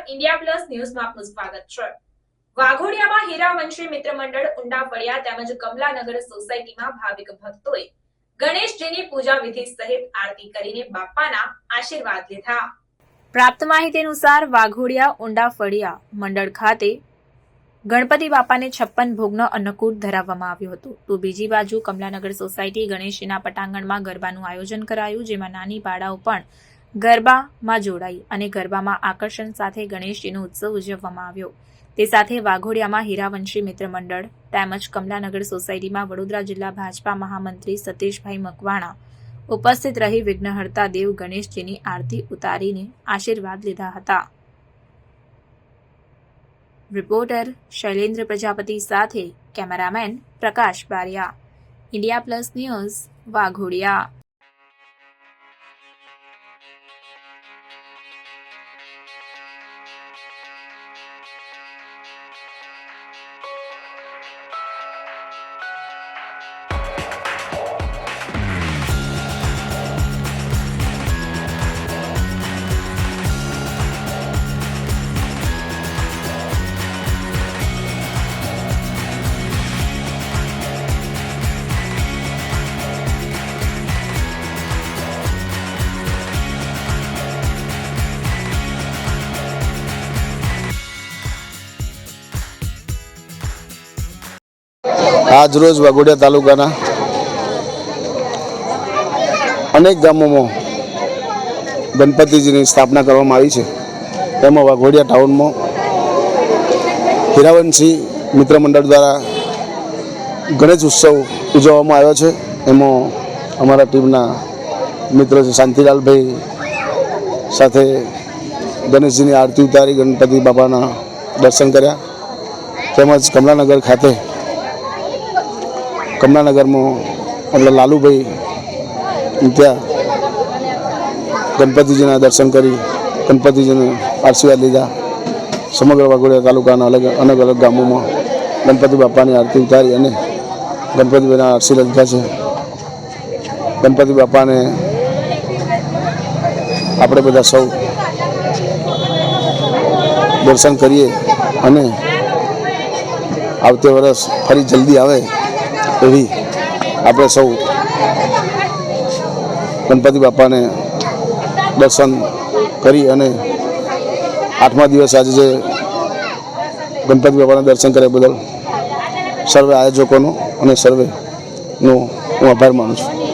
India plus news में आपનું સ્વાગત છે। વાઘોડિયામાં હીરાવંશી મિત્ર મંડળ ઉંડા ફળિયા તેમજ કમલાનગર સોસાયટીમાં ભાવિક ભક્તોએ ગણેશજીની પૂજા વિધિ સહિત આરતી કરીને બાપાના આશીર્વાદ લીધા। પ્રાપ્ત માહિતી અનુસાર વાઘોડિયા ઉંડા ફળિયા મંડળ ખાતે ગણપતિ બાપાને 56 ભોગનો અન્નકૂટ ધરાવવામાં આવ્યો હતો। તો બીજી બાજુ કમલાનગર સોસાયટી ગણેશજીના પટાંગણમાં ગરબાનું આયોજન કરાયું, જેમાં નાની બાળાઓ પણ ગરબામાં જોડાઈ અને ગરબામાં આકર્ષણ સાથે ગણેશજીનો ઉત્સવ ઉજવવામાં આવ્યો। તે સાથે વાઘોડિયામાં હીરાવંશી મિત્ર મંડળ તેમજ કમલાનગર સોસાયટીમાં વડોદરા જિલ્લા ભાજપા મહામંત્રી સતીશભાઈ મકવાણા ઉપસ્થિત રહી વિઘ્નહર્તા દેવ ગણેશજીની આરતી ઉતારીને આશીર્વાદ લીધા હતા। રિપોર્ટર શૈલેન્દ્ર પ્રજાપતિ સાથે cameraman Prakash Bariya, India plus news, Waghodia. આજ રોજ વાઘોડિયા તાલુકાના અનેક ગામોમાં ગણપતિજીની સ્થાપના કરવામાં આવી છે। તેમાં વાઘોડિયા ટાઉનમાં હીરાવંશી મિત્ર મંડળ દ્વારા ગણેશ ઉત્સવ ઉજવવામાં આવ્યો છે। એમાં અમારા ટીમના મિત્ર છે શાંતિલાલભાઈ સાથે ગણેશજીની આરતી ઉતારી ગણપતિ બાપાના દર્શન કર્યા। તેમજ કમલાનગર ખાતે કમલાનગરમાં આપણા લાલુભાઈ ત્યાં ગણપતિજીના દર્શન કરી ગણપતિજીને આશીર્વાદ લીધા। સમગ્ર વાઘોડિયા તાલુકાના અલગ અલગ ગામોમાં ગણપતિ બાપાની આરતી ઉતારી અને ગણપતિભાઈના આશીર્વાદ લીધા છે। ગણપતિ બાપાને આપણે બધા સૌ દર્શન કરીએ અને આવતે વર્ષ ફરી જલ્દી આવે એવી આપણે સૌ ગણપતિ બાપાને દર્શન કરી અને 8મા દિવસ આજે જે ગણપતિ બાપાના દર્શન કર્યા બદલ સર્વે આયોજકોનો અને સર્વેનો હું આભાર માનું છું।